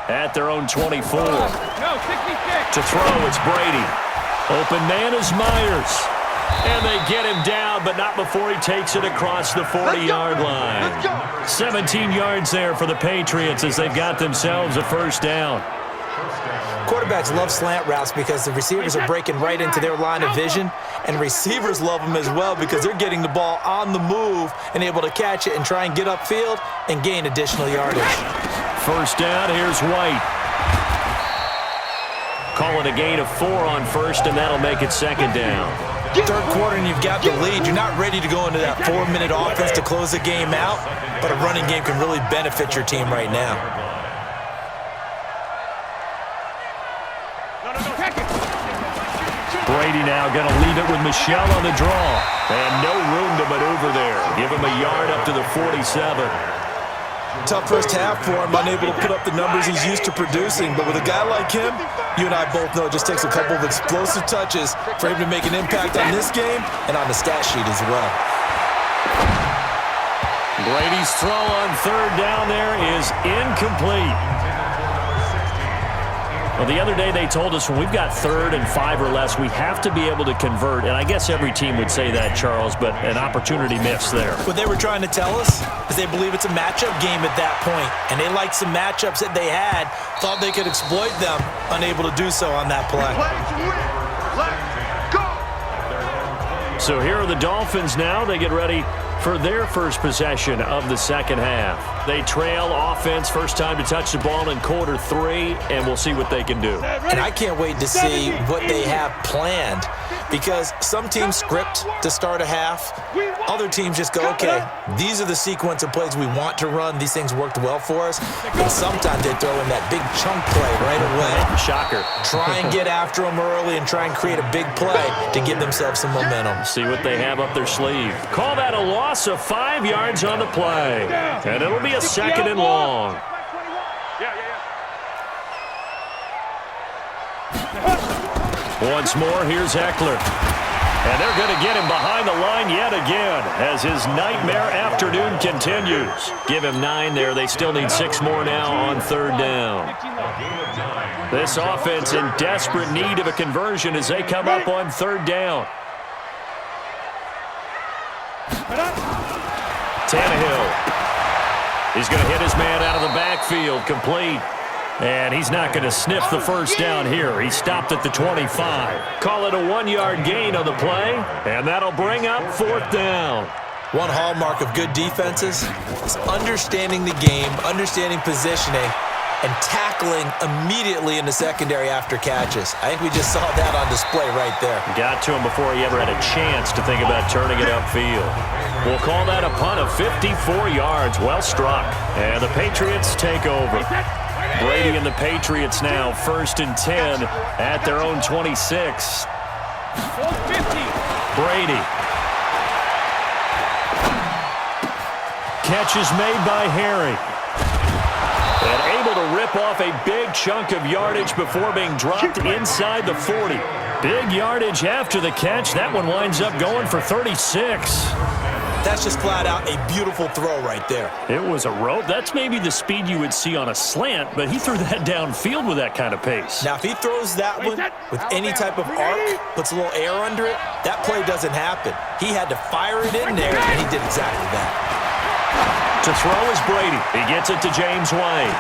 at their own 24. To throw, it's Brady. Open man is Myers. And they get him down, but not before he takes it across the 40-yard line. 17 yards there for the Patriots as they've got themselves a first down. Quarterbacks love slant routes because the receivers are breaking right into their line of vision, and receivers love them as well because they're getting the ball on the move and able to catch it and try and get upfield and gain additional yardage. First down, here's White. Call it a gain of 4 on first, and that'll make it second down. Third quarter and you've got the lead. You're not ready to go into that 4-minute offense to close the game out, but a running game can really benefit your team right now. Brady now going to leave it with Michel on the draw. And no room to maneuver there. Give him a yard up to the 47. Tough first half for him, unable to put up the numbers he's used to producing. But with a guy like him, you and I both know it just takes a couple of explosive touches for him to make an impact on this game and on the stat sheet as well. Brady's throw on third down there is incomplete. Well, the other day they told us when we've got 3rd and 5 or less, we have to be able to convert. And I guess every team would say that, Charles, but an opportunity missed there. What they were trying to tell us is they believe it's a matchup game at that point. And they liked some matchups that they had, thought they could exploit them, unable to do so on that play. So here are the Dolphins now. They get ready for their first possession of the second half. They trail offense, first time to touch the ball in quarter 3, and we'll see what they can do. And I can't wait to see what they have planned, because some teams script to start a half. Other teams just go, okay, these are the sequence of plays we want to run. These things worked well for us. And sometimes they throw in that big chunk play right away. Shocker. Try and get after them early and try and create a big play to give themselves some momentum. See what they have up their sleeve. Call that a loss of 5 yards on the play. And it'll be a second and long. Once more, here's Eckler. And they're going to get him behind the line yet again as his nightmare afternoon continues. Give him 9 there. They still need 6 more now on third down. This offense in desperate need of a conversion as they come up on third down. Tannehill. He's going to hit his man out of the backfield, complete. And he's not going to sniff the first down here. He stopped at the 25. Call it a 1-yard gain on the play, and that'll bring up fourth down. One hallmark of good defenses is understanding the game, understanding positioning, and tackling immediately in the secondary after catches. I think we just saw that on display right there. Got to him before he ever had a chance to think about turning it upfield. We'll call that a punt of 54 yards. Well struck. And the Patriots take over. Brady and the Patriots now, 1st and 10 at their own 26. Brady. Catch is made by Harry. And able to rip off a big chunk of yardage before being dropped inside the 40. Big yardage after the catch. That one winds up going for 36. That's just flat out a beautiful throw right there. It was a rope. That's maybe the speed you would see on a slant, but he threw that downfield with that kind of pace. Now, if he throws that one with any type of arc, puts a little air under it, that play doesn't happen. He had to fire it in there, and he did exactly that. To throw is Brady. He gets it to James White.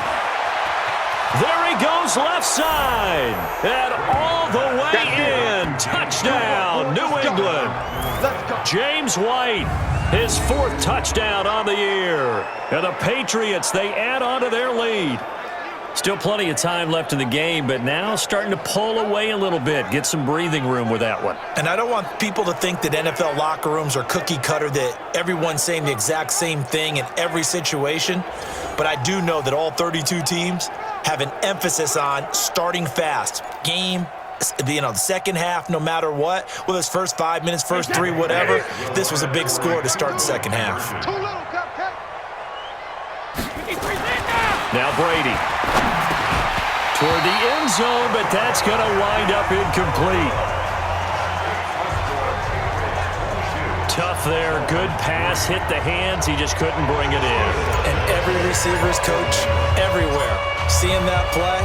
There he goes left side. And all the way in. Touchdown, New England. James White. His 4th touchdown on the year. And the Patriots, they add on to their lead. Still plenty of time left in the game, but now starting to pull away a little bit. Get some breathing room with that one. And I don't want people to think that NFL locker rooms are cookie cutter, that everyone's saying the exact same thing in every situation. But I do know that all 32 teams have an emphasis on starting fast. Game, the second half, no matter what, whether it's first 5 minutes, first 3, whatever, this was a big score to start the second half. Now Brady. Toward the end zone, but that's going to wind up incomplete. Tough there. Good pass, hit the hands. He just couldn't bring it in. And every receiver's coach everywhere. Seeing that play,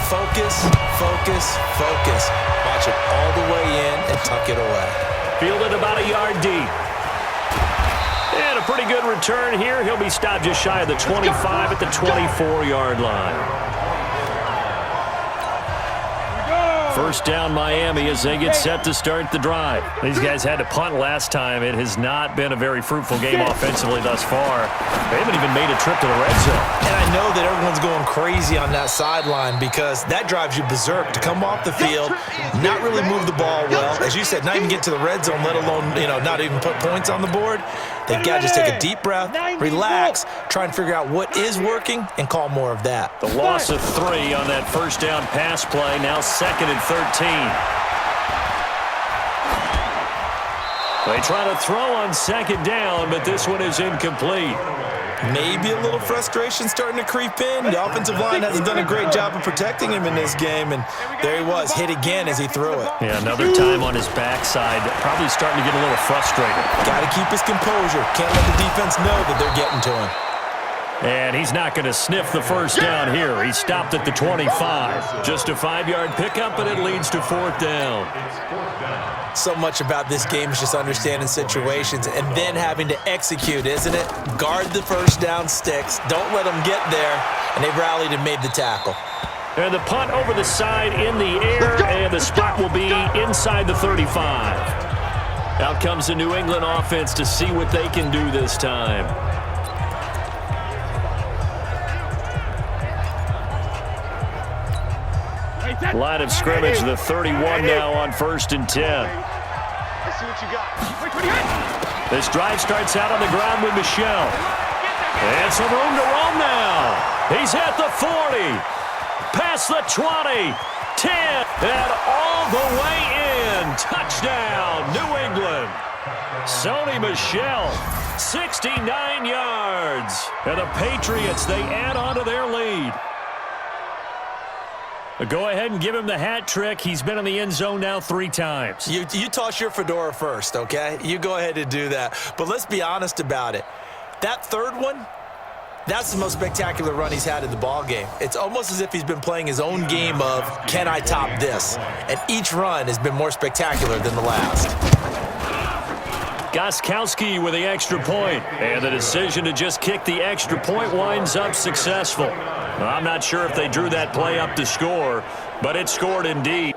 focus, focus, focus. Watch it all the way in and tuck it away. Fielded about a yard deep. And a pretty good return here. He'll be stopped just shy of the 25 at the 24-yard line. First down Miami as they get set to start the drive. These guys had to punt last time. It has not been a very fruitful game offensively thus far. They haven't even made a trip to the red zone. And I know that everyone's going crazy on that sideline because that drives you berserk to come off the field, not really move the ball well. As you said, not even get to the red zone, let alone, not even put points on the board. They've got to just take a deep breath, relax, try and figure out what is working, and call more of that. The loss of 3 on that first down pass play, now 2nd and 13. They try to throw on 2nd down, but this one is incomplete. Maybe a little frustration starting to creep in. The offensive line hasn't done a great job of protecting him in this game, and there he was, hit again as he threw it. Yeah, another time on his backside, probably starting to get a little frustrated. Got to keep his composure. Can't let the defense know that they're getting to him. And he's not going to sniff the first down here. He stopped at the 25. Just a 5-yard pickup, and it leads to 4th down. So much about this game is just understanding situations and then having to execute, isn't it? Guard the first down sticks. Don't let them get there. And they rallied and made the tackle. And the punt over the side in the air, and the spot will be inside the 35. Out comes the New England offense to see what they can do this time. Line of scrimmage, the 31 now on 1st and 10. Let's see what you got. This drive starts out on the ground with Michel. And some room to roam now. He's at the 40. Past the 20. 10. And all the way in. Touchdown, New England. Sony Michel, 69 yards. And the Patriots, they add on to their lead. Go ahead and give him the hat trick. He's been in the end zone now 3 times. You toss your fedora first, okay? You go ahead and do that. But let's be honest about it. That third one, that's the most spectacular run he's had in the ball game. It's almost as if he's been playing his own game of, can I top this? And each run has been more spectacular than the last. Gostkowski with the extra point. And the decision to just kick the extra point winds up successful. I'm not sure if they drew that play up to score, but it scored indeed.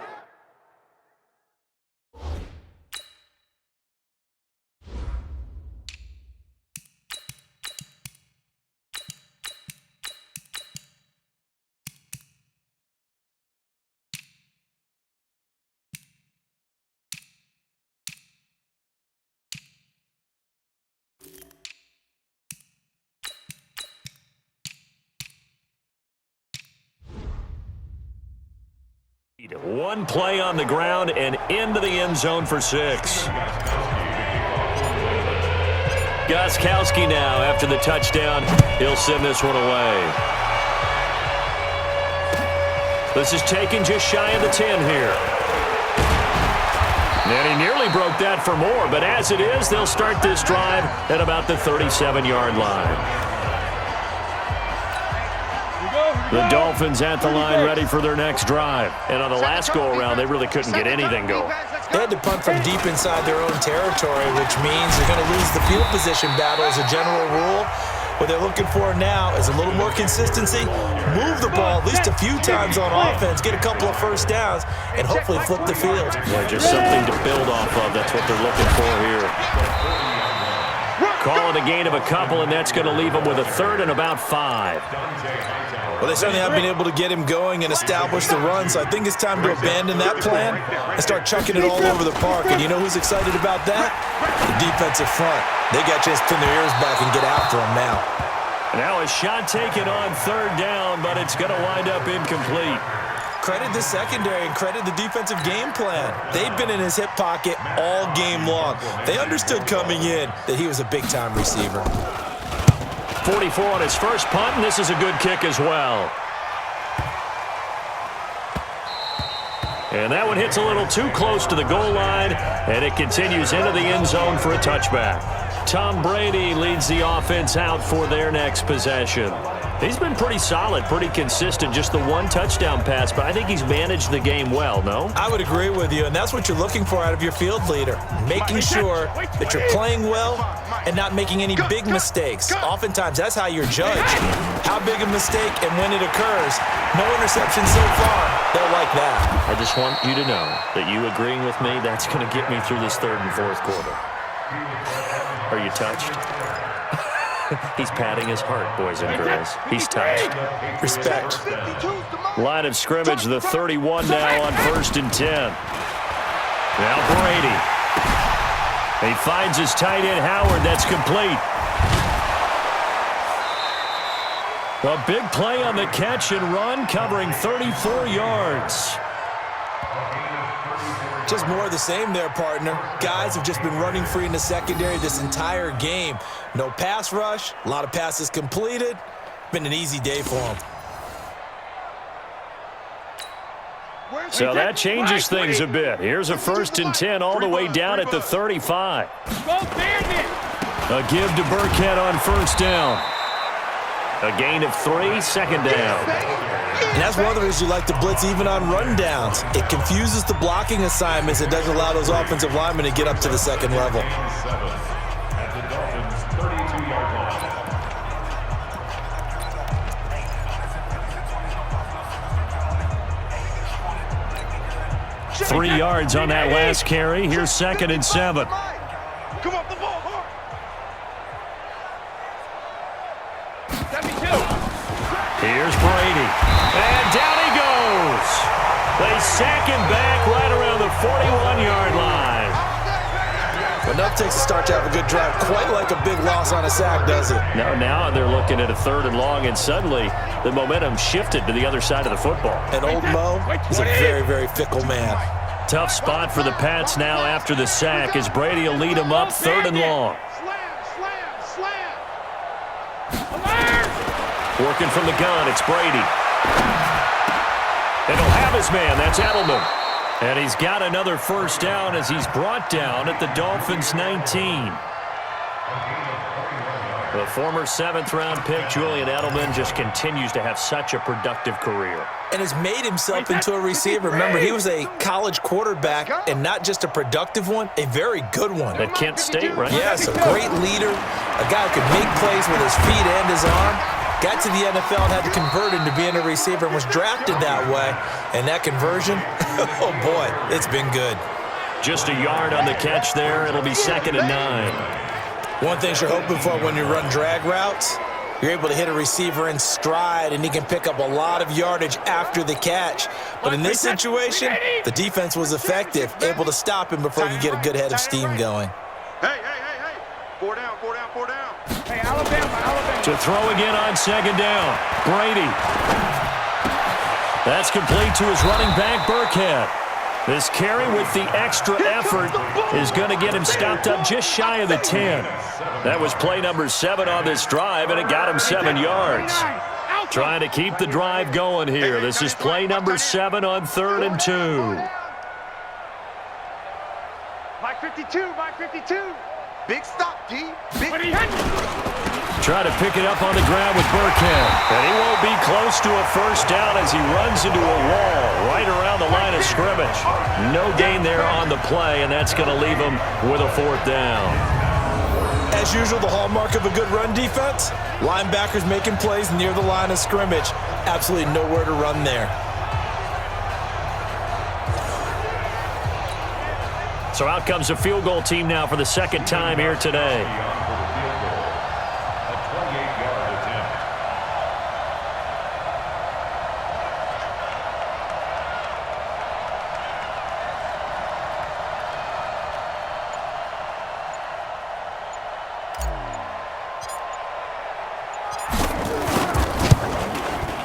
One play on the ground and into the end zone for 6. Gostkowski now after the touchdown. He'll send this one away. This is taken just shy of the 10 here. And he nearly broke that for more, but as it is, they'll start this drive at about the 37-yard line. The Dolphins at the line ready for their next drive. And on the last go-around, they really couldn't get anything going. They had to punt from deep inside their own territory, which means they're going to lose the field position battle as a general rule. What they're looking for now is a little more consistency, move the ball at least a few times on offense, get a couple of first downs, and hopefully flip the field. Yeah, just something to build off of. That's what they're looking for here. Call it a gain of a couple, and that's going to leave them with a 3rd and about 5. Well, they certainly have been able to get him going and establish the run, so I think it's time to abandon that plan and start chucking it all over the park. And you know who's excited about that? The defensive front. They got a chance to pin their ears back and get after him now. Now a shot taken on 3rd down, but it's going to wind up incomplete. Credit the secondary and credit the defensive game plan. They've been in his hip pocket all game long. They understood coming in that he was a big-time receiver. 44 on his first punt, and this is a good kick as well. And that one hits a little too close to the goal line, and it continues into the end zone for a touchback. Tom Brady leads the offense out for their next possession. He's been pretty solid, pretty consistent, just the one touchdown pass, but I think he's managed the game well, no? I would agree with you, and that's what you're looking for out of your field leader, making sure that you're playing well and not making any big mistakes. Oftentimes, that's how you're judged. How big a mistake and when it occurs. No interception so far. They'll like that. I just want you to know that you agreeing with me, that's going to get me through this third and fourth quarter. Are you touched? He's patting his heart, boys and girls. He's touched. Respect. Line of scrimmage, the 31 now on 1st and 10. Now Brady. He finds his tight end, Howard. That's complete. A big play on the catch and run, covering 34 yards. Just more of the same there, partner. Guys have just been running free in the secondary this entire game. No pass rush, a lot of passes completed. Been an easy day for them. So that changes things a bit. Here's a 1st and 10 all the way down at the 35. A give to Burkhead on 1st down. A gain of 3, 2nd down. And that's one of the reasons you like to blitz even on rundowns. It confuses the blocking assignments. It doesn't allow those offensive linemen to get up to the second level. Three yards on that last carry. Here's 2nd and 7. Come off the ball, hard. Here's Brady. And down he goes. They sack him back right around the 41-yard line. Enough takes to start to have a good drive. Quite like a big loss on a sack, does it? Now they're looking at a 3rd and long, and suddenly the momentum shifted to the other side of the football. And old Mo is a very, very fickle man. Tough spot for the Pats now after the sack as Brady will lead them up 3rd and long. Working from the gun, it's Brady. And he'll have his man, that's Edelman. And he's got another 1st down as he's brought down at the Dolphins' 19. The former 7th-round pick, Julian Edelman, just continues to have such a productive career. And has made himself into a receiver. Remember, he was a college quarterback, and not just a productive one, a very good one. At Kent State, right? Yes, a great leader, a guy who could make plays with his feet and his arm. Got to the NFL and had to convert into being a receiver and was drafted that way. And that conversion, oh boy, it's been good. Just a yard on the catch there. It'll be 2nd and 9. One thing you're hoping for when you run drag routes, you're able to hit a receiver in stride and he can pick up a lot of yardage after the catch. But in this situation, the defense was effective, able to stop him before he could get a good head of steam going. Hey. 4 down. Hey, Alabama. To throw again on 2nd down. Brady. That's complete to his running back, Burkhead. This carry with the extra effort is going to get him stopped up just shy of the 10. That was play number 7 on this drive, and it got him 7 yards. Trying to keep the drive going here. This is play number 7 on 3rd and 2. Mike 52. Big stop, D. Big. Try to pick it up on the ground with Burkhead. And he won't be close to a 1st down as he runs into a wall right around the line of scrimmage. No gain there on the play, and that's going to leave him with a 4th down. As usual, the hallmark of a good run defense, linebackers making plays near the line of scrimmage. Absolutely nowhere to run there. So out comes a field goal team now for the 2nd time here today.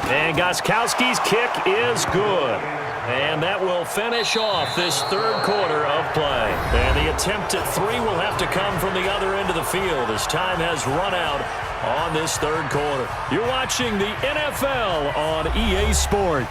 And Gostkowski's kick is good. And that will finish off this 3rd quarter of play. And the attempt at 3 will have to come from the other end of the field as time has run out on this 3rd quarter. You're watching the NFL on EA Sports.